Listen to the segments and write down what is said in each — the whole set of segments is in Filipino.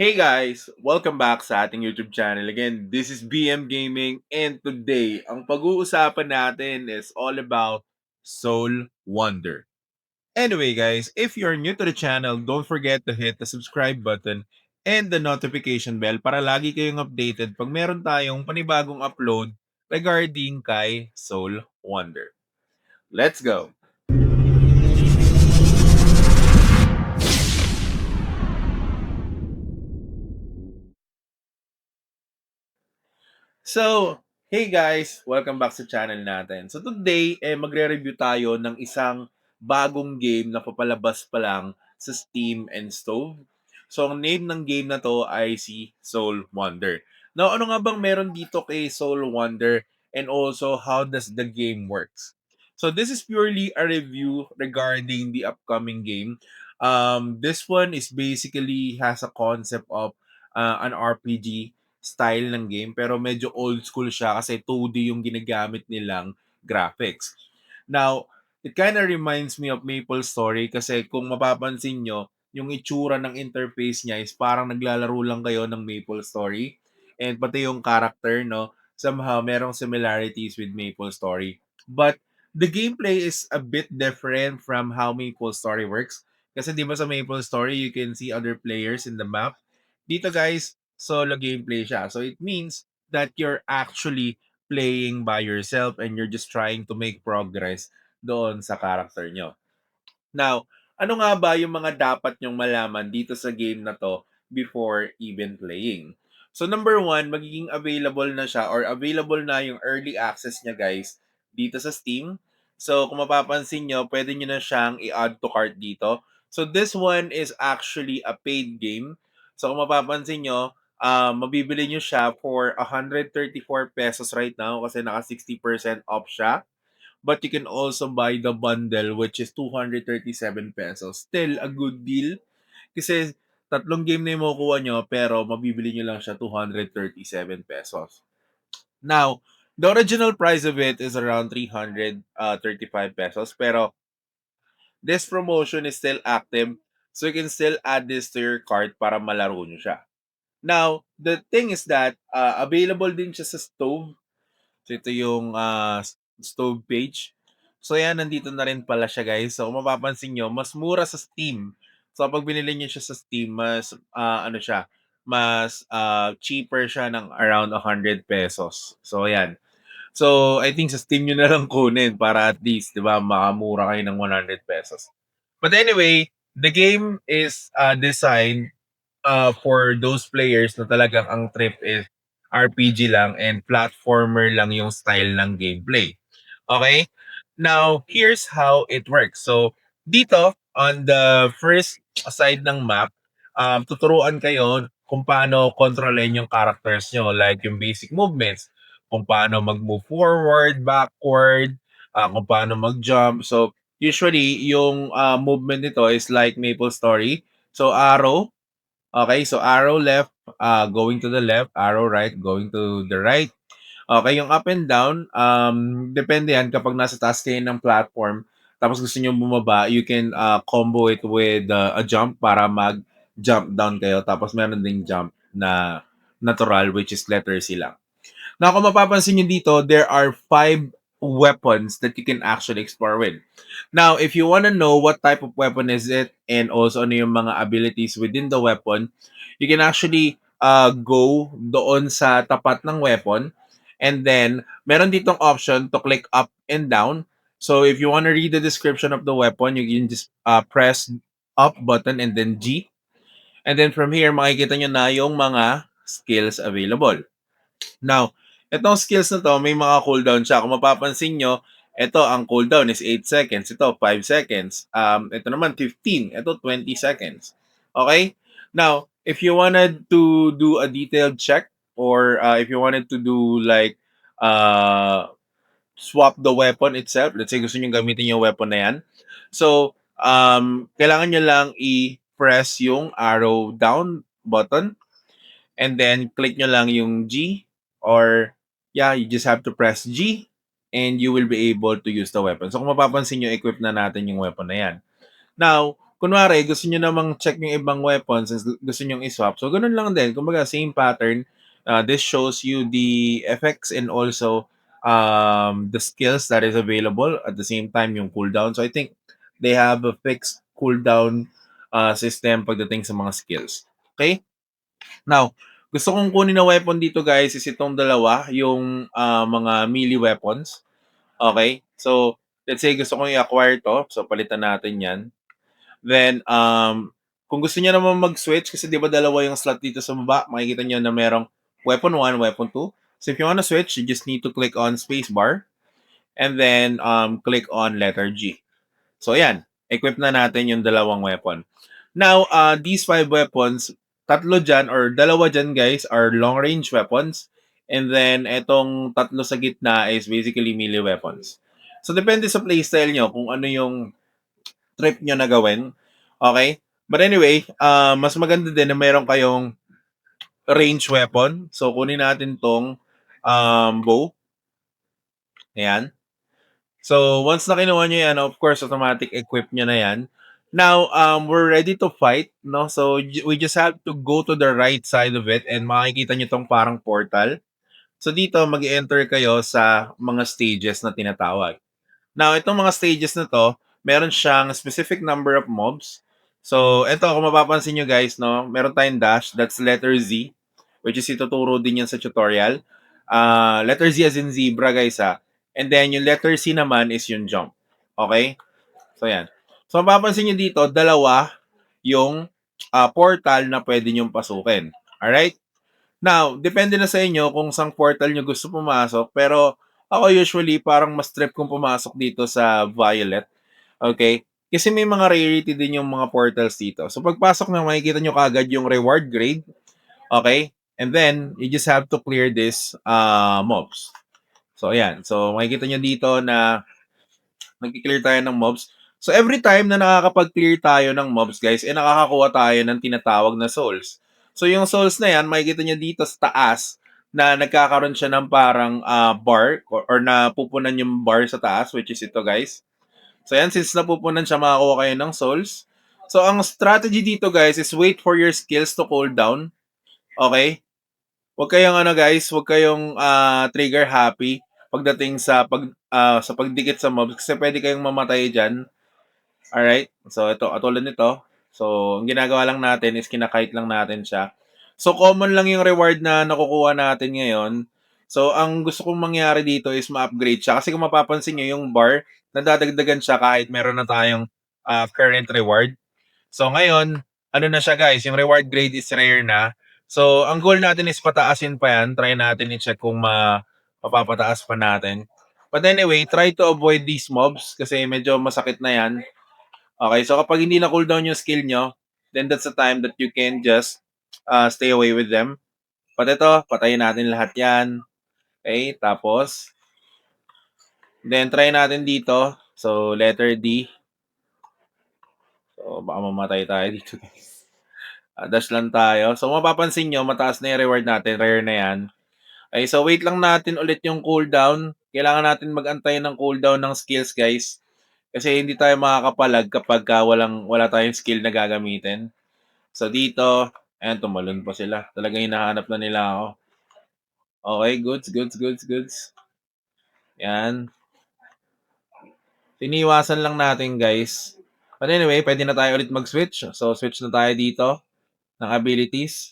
Hey guys! Welcome back sa ating YouTube channel. Again, this is BM Gaming and today, ang pag-uusapan natin is all about Soul Wonder. Anyway guys, if you're new to the channel, don't forget to hit the subscribe button and the notification bell para lagi kayong updated pag meron tayong panibagong upload regarding kay Soul Wonder. Let's go! So, hey guys! Welcome back sa channel natin. So today, magre-review tayo ng isang bagong game na papalabas pa lang sa Steam and Stove. So, ang name ng game na to ay si Soul Wonder. Now, ano nga bang meron dito kay Soul Wonder and also how does the game works? So, this is purely a review regarding the upcoming game. This one is basically has a concept of an RPG style ng game pero medyo old school siya kasi 2D yung ginagamit nilang graphics. Now, it kind of reminds me of Maple Story kasi kung mapapansin nyo, yung itsura ng interface niya is parang naglalaro lang kayo ng Maple Story. And pati yung character, no, somehow merong similarities with Maple Story. But the gameplay is a bit different from how Maple Story works. Kasi di ba sa Maple Story, you can see other players in the map. Dito guys, solo gameplay siya. So it means that you're actually playing by yourself and you're just trying to make progress doon sa character nyo. Now, ano nga ba yung mga dapat nyong malaman dito sa game na to before even playing? So number one, magiging available na siya or available na yung early access niya guys dito sa Steam. So kung mapapansin nyo, pwede nyo na siyang i-add to cart dito. So this one is actually a paid game. So kung mapapansin nyo, mabibili nyo siya for 134 pesos right now kasi naka 60% off siya. But you can also buy the bundle which is 237 pesos. Still a good deal kasi tatlong game na yung makukuha nyo pero mabibili nyo lang siya 237 pesos. Now, the original price of it is around 335 pesos pero this promotion is still active so you can still add this to your cart para malaro nyo siya. Now, the thing is that available din siya sa stove. So ito yung stove page. So yan, nandito na rin pala siya guys. So kung mapapansin nyo, mas mura sa Steam. So pag binili nyo siya sa Steam, mas ano siya, mas cheaper siya ng around 100 pesos. So yan. So I think sa Steam nyo na lang kunin para at least, di ba, makamura kayo ng 100 pesos. But anyway, the game is designed for those players na talagang ang trip is RPG lang and platformer lang yung style ng gameplay. Okay? Now, here's how it works. So, dito, on the first side ng map, tuturuan kayo kung paano kontrolin yung characters nyo, like yung basic movements, kung paano mag-move forward, backward, kung paano mag-jump. So, usually, yung movement nito is like Maple Story. So, arrow, okay, so arrow left, going to the left, arrow right, going to the right. Okay, yung up and down, depende yan kapag nasa taas kayo ng platform, tapos gusto nyo bumaba, you can combo it with a jump para mag-jump down kayo. Tapos meron ding jump na natural, which is letter C lang. Now, kung mapapansin nyo dito, there are 5 weapons that you can actually explore with. Now, if you want to know what type of weapon is it and also ano yung mga abilities within the weapon, you can actually go doon sa tapat ng weapon and then meron ditong option to click up and down. So if you want to read the description of the weapon, you can just press up button and then G. And then from here, makikita nyo na yung mga skills available. Now, itong skills na to, may mga cooldown siya. Kung mapapansin nyo, ito, ang cooldown is 8 seconds. Ito, 5 seconds. Ito naman, 15. Ito, 20 seconds. Okay? Now, if you wanted to do a detailed check or if you wanted to do like swap the weapon itself, let's say gusto nyo gamitin yung weapon na yan. So, kailangan nyo lang i-press yung arrow down button and then click nyo lang yung G or yeah, you just have to press G and you will be able to use the weapon. So kung mapapansin nyo, equip na natin yung weapon na yan. Now, kunwari gusto niyo namang check yung ibang weapons, gusto niyong i-swap, so gano'n lang din. Kumbaga same pattern. This shows you the effects and also, the skills that is available, at the same time yung cooldown. So I think they have a fixed cooldown, system pagdating sa mga skills. Okay. Now, gusto kong kunin na weapon dito guys is itong dalawa, yung, mga melee weapons. Okay. So, let's say gusto kong i-acquire 'to, so palitan natin 'yan. Then, kung gusto niyo naman mag-switch kasi 'di ba dalawa yung slot dito sa baba, makikita niyo na merong weapon 1, weapon 2. So if you wanna switch, you just need to click on spacebar and then, click on letter G. So ayan, equip na natin yung dalawang weapon. Now, these 5 weapons, tatlo diyan or dalawa diyan guys are long range weapons, and then etong tatlo sa gitna is basically melee weapons. So depende sa playstyle niyo kung ano yung trip niyo na gawin, okay? But anyway, mas maganda din na meron kayong range weapon. So kunin natin 'tong, bow, ayan. So, once na kinuha niyo 'yan, of course, automatic equip niyo na 'yan. Now, we're ready to fight, 'no? So, we just have to go to the right side of it and makikita niyo 'tong parang portal. So, dito mag enter kayo sa mga stages na tinatawag. Now, itong mga stages na 'to, meron siyang specific number of mobs. So, eto kung mapapansin niyo guys 'no, meron tayong dash, that's letter Z, which is ituturo din 'yan sa tutorial. Letter Z as in zebra guys, and then yung letter C naman is yung jump. Okay? So, 'yan. So, mapapansin niyo dito, dalawa yung, portal na puwede niyong pasukin. Alright? Now, depende na sa inyo kung saang portal niyo gusto pumasok, pero ako usually parang mas trip kong pumasok dito sa Violet, okay? Kasi may mga rarity din yung mga portals dito. So pagpasok na makikita niyo kaagad yung reward grade, okay? And then you just have to clear this mobs. So ayan. So makikita niyo dito na nagki-clear tayo ng mobs. So every time na nakakapag-clear tayo ng mobs, guys, nakakakuha tayo ng tinatawag na souls. So yung souls na yan, makikita niyo dito sa taas na nagkakaroon siya ng parang bar or napupunan yung bar sa taas, which is ito guys. So yan, since napupunan siya, makakuha kayo ng souls. So ang strategy dito guys is wait for your skills to cool down. Okay? Huwag kayong ano guys, huwag kayong trigger happy pagdating sa pagdikit sa mobs kasi pwede kayong mamatay diyan. Alright? So ito, katulad nito. So ang ginagawa lang natin is kinakite lang natin siya. So common lang yung reward na nakukuha natin ngayon. So ang gusto kong mangyari dito is ma-upgrade siya kasi kung mapapansin niyo yung bar, nadadagdagan siya kahit meron na tayong current reward. So ngayon, ano na siya guys, yung reward grade is rare na. So ang goal natin is pataasin pa yan. Try natin i-check kung mapapataas pa natin. But anyway, try to avoid these mobs kasi medyo masakit na yan. Okay, so kapag hindi na cooldown yung skill nyo, then that's the time that you can just stay away with them. But ito, patayin natin lahat yan. Okay, tapos, then try natin dito. So, letter D. So, baka mamatay tayo dito. Dash lang tayo. So, mapapansin nyo, mataas na yung reward natin. Rare na yan. Okay, so wait lang natin ulit yung cooldown. Kailangan natin mag-antay ng cooldown ng skills, guys. Kasi hindi tayo makakapalag kapag wala tayong skill na gagamitin. So, dito, ayan, tumalon pa sila. Talagang hinahanap na nila ako. Okay, goods, goods, goods, goods. Yan. Tiniwasan lang natin, guys. But anyway, pwede na tayo ulit mag-switch. So, switch na tayo dito ng abilities.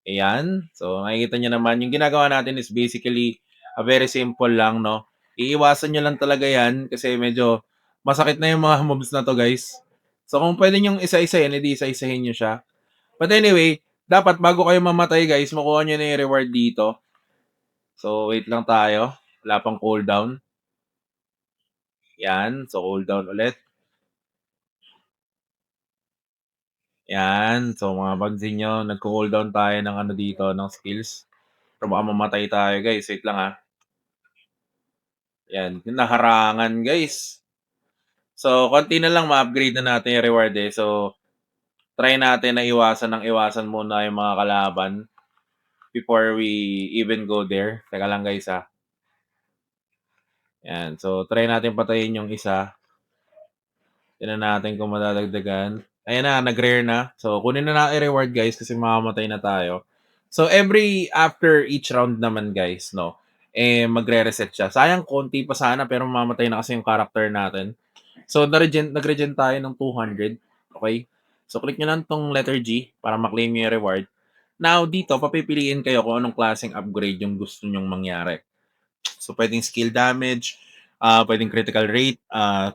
Ayan. So, makikita nyo naman, yung ginagawa natin is basically very simple lang, no? Iiwasan nyo lang talaga yan kasi medyo masakit na yung mga mobs na to, guys. So, kung pwede nyo isa-isahin, edi isa-isahin nyo siya. But anyway, dapat bago kayo mamatay, guys, makuha nyo na yung reward dito. So, wait lang tayo. Wala pang cooldown. Yan. So, cooldown ulit. Yan. So, mga pansin nyo, nagko-cooldown tayo ng ano dito, ng skills. Pero baka mamatay tayo, guys. Wait lang, Yan. Naharangan, guys. So, konti na lang ma-upgrade na natin yung reward, So, try natin na iwasan muna yung mga kalaban before we even go there. Teka lang, guys, Yan. So, try natin patayin yung isa. Tignan natin kung madadagdagan. Ayan na, nag-rare na. So, kunin na natin reward guys kasi mamamatay na tayo. So, every after each round naman guys, no, magre-reset siya. Sayang, konti pa sana pero mamamatay na kasi yung character natin. So, nag-regen tayo ng 200. Okay? So, click nyo lang tong letter G para maklaim nyo yung reward. Now, dito, papipiliin kayo kung anong klaseng upgrade yung gusto nyong mangyari. So, pwedeng skill damage, pwedeng critical rate,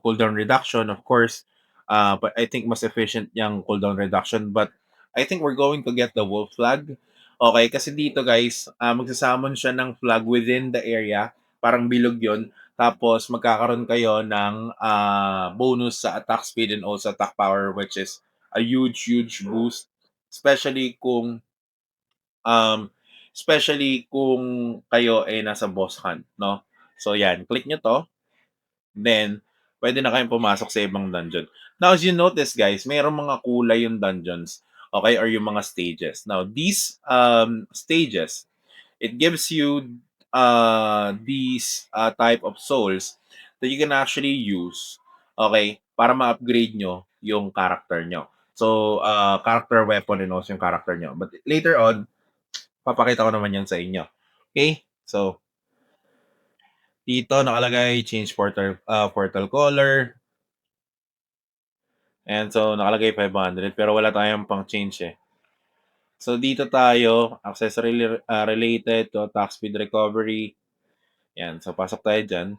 cooldown reduction, of course. But I think mas efficient yung cooldown reduction. But I think we're going to get the wolf flag. Okay, kasi dito guys, magsasamon siya ng flag within the area. Parang bilog yon. Tapos magkakaroon kayo ng bonus sa attack speed and also attack power, which is a huge, huge boost. Especially kung Um, especially kung kayo ay nasa boss hunt, 'no? So 'yan, click nyo 'to, then pwede na kayong pumasok sa ibang dungeon. Now, as you notice guys, mayroong mga kulay yung dungeons, okay, or yung mga stages. Now, these stages, it gives you these type of souls that you can actually use, okay, para ma-upgrade nyo yung character nyo. So, character weapon and also yung character nyo. But later on, papakita ko naman yan sa inyo. Okay? So, dito nakalagay change portal color. And so, nakalagay 500 pero wala tayong pang change eh. So, dito tayo, accessory related to attack speed recovery. Yan. So, pasok tayo dyan.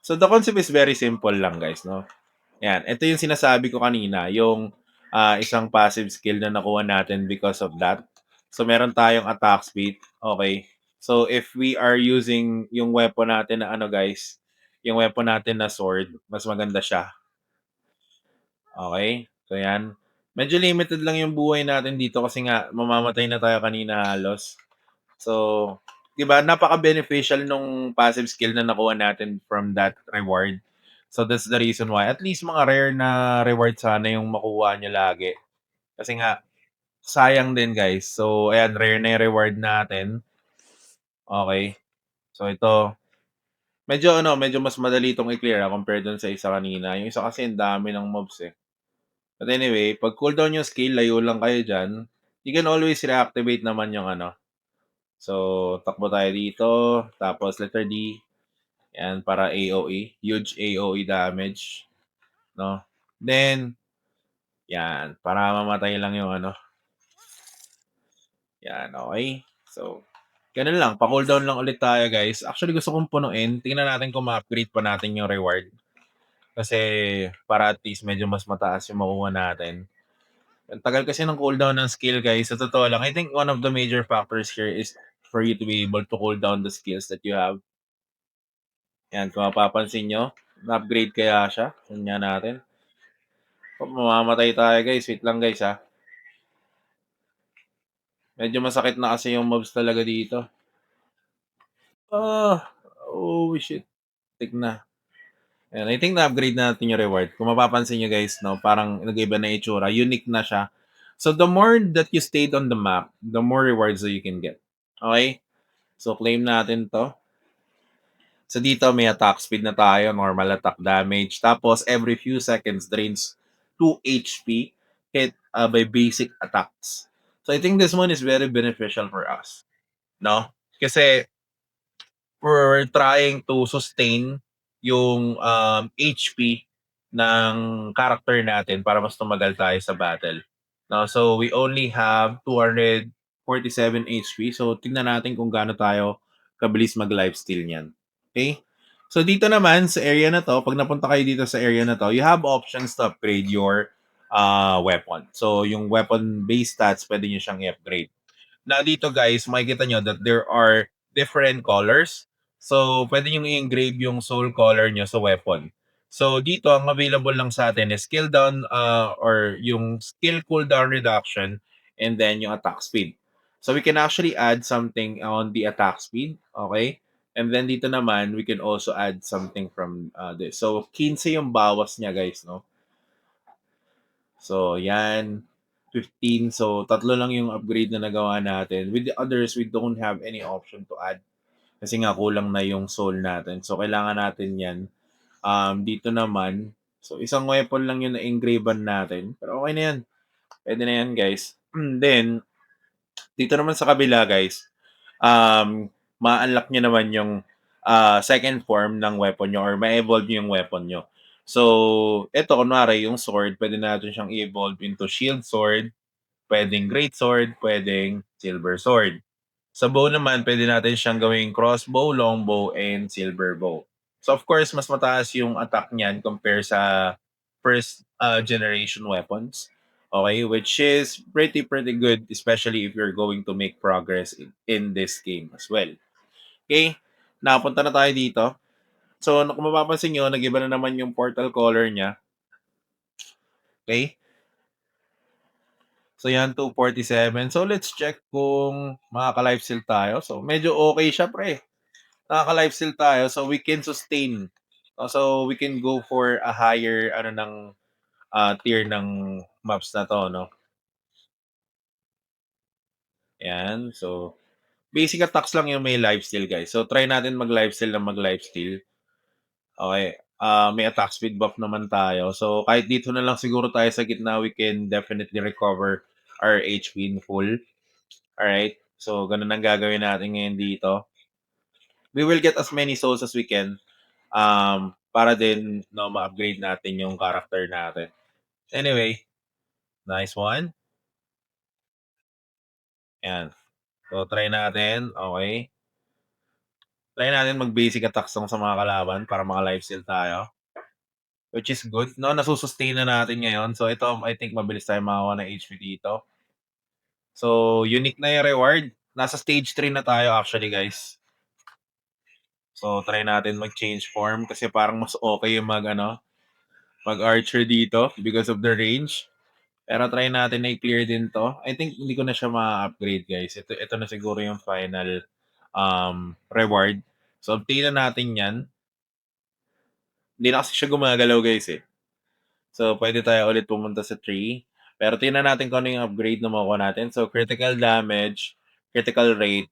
So, the concept is very simple lang guys, no? Yan. Ito yung sinasabi ko kanina, yung isang passive skill na nakuha natin because of that. So, meron tayong attack speed. Okay. So, if we are using yung weapon natin na ano guys, yung weapon natin na sword, mas maganda siya. Okay. So, yan. Medyo limited lang yung buhay natin dito kasi nga mamamatay na tayo kanina halos. So, 'di ba, napaka-beneficial nung passive skill na nakuha natin from that reward. So, that's the reason why. At least mga rare na reward sana yung makuha niyo lagi. Kasi nga, sayang din guys. So, ayan, rare na yung reward natin. Okay. So, ito, medyo mas madali itong i-clear compared dun sa isa kanina. Yung isa kasi ang dami ng mobs eh. But anyway, pag cooldown yung skill, layo lang kayo dyan. You can always reactivate naman yung ano. So, takbo tayo dito. Tapos, letter D. Yan, para AOE. Huge AOE damage. No? Then, yan. Para mamatay lang yung ano. Yan, okay. So, ganun lang. Pa-cooldown lang ulit tayo, guys. Actually, gusto kong punuin. Tingnan natin kung ma-upgrade pa natin yung reward. Kasi, para at least medyo mas mataas yung makuha natin. Ang tagal kasi ng cooldown ng skill, guys. Sa totoo lang, I think one of the major factors here is for you to be able to cool down the skills that you have. Yan, kung mapapansin nyo, na-upgrade kaya siya. Yan natin. Oh, mamamatay tayo guys. Wait lang guys ha. Medyo masakit na kasi yung mobs talaga dito. Ah, oh shit. Tik na. And I think na-upgrade na natin yung reward. Kung mapapansin nyo guys, no, parang nag-iba na itsura. Unique na siya. So the more that you stayed on the map, the more rewards that you can get. Okay? So claim natin to. So dito may attack speed na tayo, normal attack damage. Tapos every few seconds drains 2 HP hit by basic attacks. So I think this one is very beneficial for us. No? Kasi we're trying to sustain yung HP ng character natin para mas tumagal tayo sa battle. No? So we only have 247 HP. So tingnan natin kung gaano tayo kabilis mag-lifesteal niyan. Okay? So dito naman sa area na to, pag napunta kayo dito sa area na to, you have options to upgrade your weapon. So yung weapon base stats, pwede nyo siyang i-upgrade. Na dito guys, makikita nyo that there are different colors. So, pwede nyo i-engrave yung soul color nyo sa weapon. So, dito, ang available lang sa atin is skill down or yung skill cooldown reduction and then yung attack speed. So, we can actually add something on the attack speed. Okay? And then dito naman, we can also add something from this. So, 15 yung bawas niya guys, no? So, yan. 15. So, tatlo lang yung upgrade na nagawa natin. With the others, we don't have any option to add. Kasi nga, kulang na yung soul natin. So, kailangan natin yan Dito naman, so isang weapon lang yung na-engraven natin, pero okey na yan, puwede na yan guys. Then, dito naman sa kabila guys, maa-unlock niyo naman yung, second form ng weapon niyo or ma-e-evolve niyo yung weapon niyo. So, eto kunwari yung sword puwede natin siyang i-evolve into shield sword, puwedeng great sword, puwedeng silver sword. Sa bow naman puwede natin siyang gawing crossbow, longbow, and silver bow. So, of course mas mataas yung attack niyan compare sa first, generation weapons, okay, which is pretty good especially if you're going to make progress in this game as well. Okay, napunta na tayo dito. So, kung mapapansin niyo nag-iba na naman yung portal color niya, okay. So, yan 247. So, let's check kung makaka-lifesteal tayo. So, medyo okay siya pre. Nakaka-lifesteal tayo so we can sustain. So we can go for a higher ano ng, tier ng maps na 'to 'no. Ayan, so basic attacks lang yung may lifesteal guys. So try natin mag-lifesteal ng mag-lifesteal. Okey, may attack speed buff naman tayo. So kahit dito na lang siguro tayo sa gitna, we can definitely recover our HP in full. Alright, so ganun ang gagawin natin ngayon dito. We will get as many souls as we can. Para din 'no, ma-upgrade natin yung character natin. Anyway, nice one, yan. So try natin, okey. Try natin mag-basic attacks lang sa mga kalaban para maka-lifesteal tayo, which is good 'no, nasu-sustain na natin ngayon. So ito, I think mabilis tayong makakuha ng HP dito. So unique na yung reward, nasa stage 3 na tayo actually guys. So try natin mag-change form kasi parang mas okey yung mag-ano, mag-archer dito because of the range. Pero try natin na i-clear din 'to. I think hindi ko na siya ma-upgrade guys. Ito na siguro yung final, reward. So obtain na natin 'yan. Hindi na kasi siya gumagalaw guys, eh. So puwede tayo ulit pumunta sa tree. Pero tingnan natin kung ano yung upgrade na makukuha natin. So critical damage, critical rate,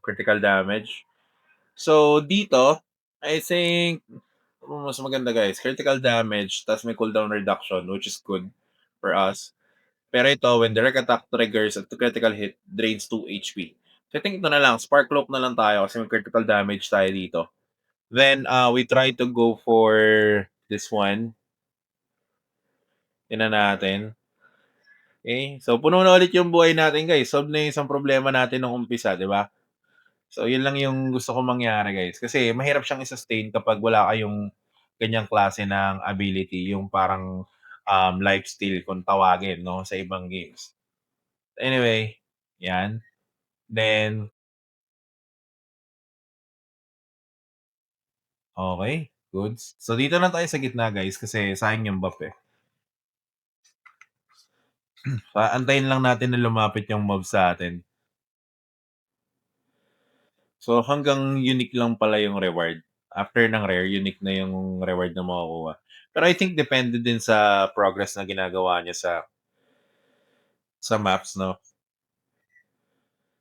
critical damage. So dito, I think mas maganda guys, critical damage ta's may cooldown reduction which is good for us. Pero ito, when direct attack triggers at critical hit, drains 2 HP. So I think ito na lang, Spark Cloak na lang tayo kasi may critical damage tayo dito. Then, we try to go for this one. Tingnan natin. Okay, so puno na ulit yung buhay natin guys. Solve na yung isang problema natin nung umpisa, 'di ba? So yun lang yung gusto kong mangyari guys. Kasi mahirap siyang i-sustain kapag wala kayong ganyang klase ng ability, yung parang, lifesteal kung tawagin 'no, sa ibang games. Anyway, 'yan. Then, okay, goods. So, dito lang tayo sa gitna guys kasi sayang yung buff, eh. Antayin lang natin na lumapit yung mob sa'tin. So, hanggang unique lang pala yung reward. After ng rare, unique na yung reward na makukuha. Pero I think depende din sa progress na ginagawa niya sa maps 'no.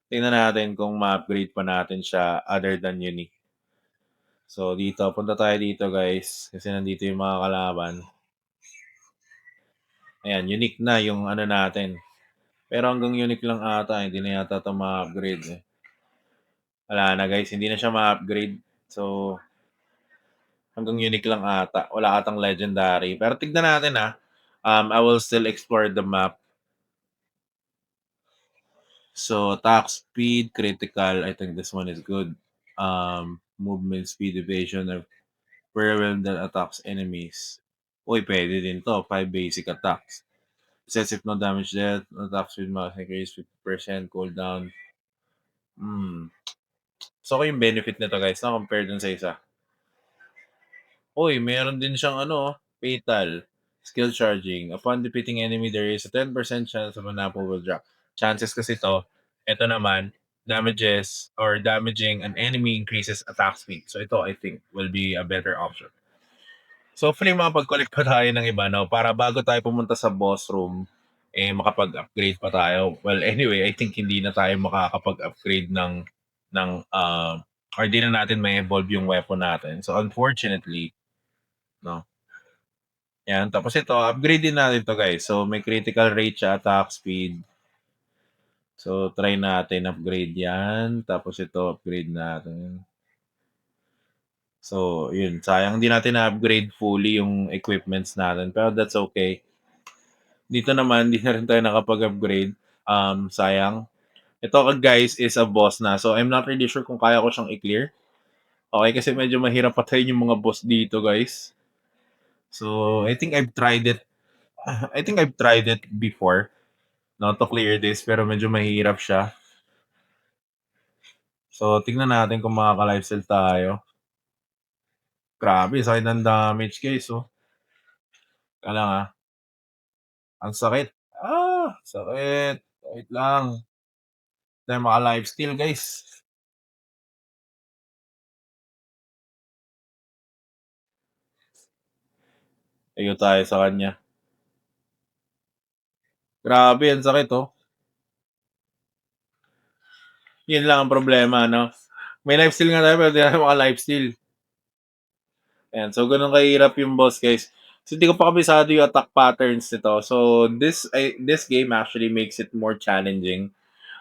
Tingnan natin kung ma-upgrade pa natin siya other than unique. So, dito punta tayo dito guys, kasi nandito yung mga kalaban. Ayan, unique na yung ano natin. Pero hanggang unique lang ata, hindi na yata 'to ma-upgrade, eh. Wala na guys, hindi na siya ma-upgrade. So, hanggang unique lang ata, wala atang legendary. Pero tignan natin, I will still explore the map. So, attack speed, critical, I think this one is good. Movement speed, evasion, or overwhelm that attacks enemies. Uy, puwede din 'to, 5 basic attacks. Excessive no damage death, attack speed must increase 50% cooldown. Hmm. So, yung benefit nito guys 'no, compare dun sa isa. Uy, meron din siyang ano, fatal, skill charging. Upon defeating enemy, there is a 10% chance of an apple will drop. Chances kasi 'to, eto naman, damages or damaging an enemy increases attack speed. So ito I think will be a better option. So hopefully makapag-collect pa tayo ng iba 'no, para bago tayo pumunta sa boss room, eh, makapag-upgrade pa tayo. Well, anyway, I think hindi na tayo makakapag-upgrade ng, or di na natin ma-evolve yung weapon natin. So unfortunately, 'no. Yan, tapos ito upgrade din natin 'to guys. So may critical rate siya, attack speed. So try natin upgrade 'yan, tapos ito upgrade natin. So yun, sayang hindi natin na-upgrade fully yung equipments natin, pero that's okay. Dito naman, hindi na rin tayo nakapag-upgrade, sayang. Ito guys is a boss na, so I'm not really sure kung kaya ko siyang i-clear. Okay, kasi medyo mahirap patayin yung mga boss dito guys. So I think I've tried it before, no, to clear this, pero medyo mahirap siya. So tingnan natin kung makaka-lifesteal tayo. Grabe, sakit ng damage guys, oh. Teka lang, ang sakit. Sakit. Wait lang. Hindi tayo maka-lifesteal guys. Tayo tayo sa kanya. Grabe, ang sakit, oh. Yun lang ang problema, no? May lifesteal nga tayo pero di tayo maka-lifesteal. Ayan, so gano'n kahirap yung boss, guys. So hindi ko pa kabisado yung attack patterns nito. So this game actually makes it more challenging.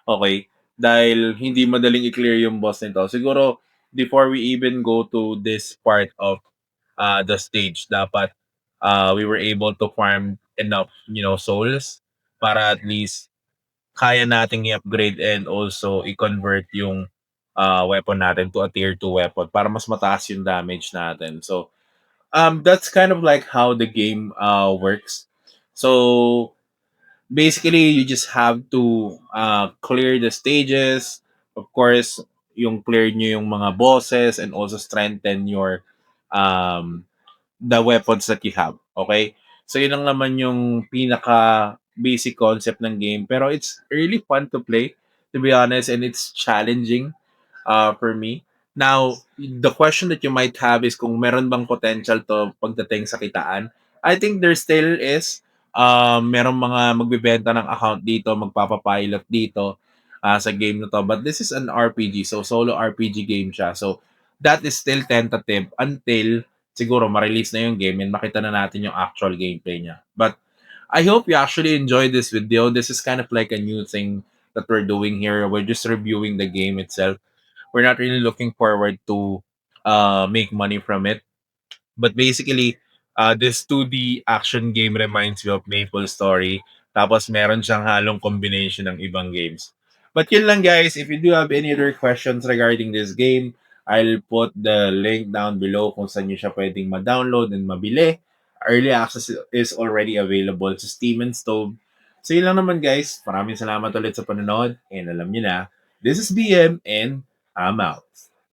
Okay? Dahil hindi madaling i-clear yung boss nito. Siguro before we even go to this part of the stage, dapat we were able to farm enough, souls para at least kaya nating i-upgrade and also i-convert yung weapon natin to a tier 2 weapon para mas mataas yung damage natin. So, that's kind of like how the game works. So, basically, you just have to clear the stages. Of course, yung clear nyo yung mga bosses and also strengthen your um, the weapons that you have. Okay? So, yun lang naman yung pinaka basic concept ng game. Pero it's really fun to play, to be honest, and it's challenging for me. Now, the question that you might have is kung meron bang potential to pagdating sa kitaan. I think there still is. Merong mga magbebenta ng account dito, magpapapilot dito sa game na to. But this is an RPG, so solo RPG game siya. So, that is still tentative until siguro ma-release na yung game and makita na natin yung actual gameplay niya. But I hope you actually enjoyed this video. This is kind of like a new thing that we're doing here. We're just reviewing the game itself. We're not really looking forward to make money from it. But basically, this 2D action game reminds me of Maple Story. Tapos meron siyang halong combination ng ibang games. But yun lang guys, if you do have any other questions regarding this game, I'll put the link down below kung saan nyo siya pwedeng ma-download and mabili. Early access is already available sa Steam and Stove. So yun lang naman guys. Maraming salamat ulit sa panonood. And alam nyo na, this is BM and I'm out.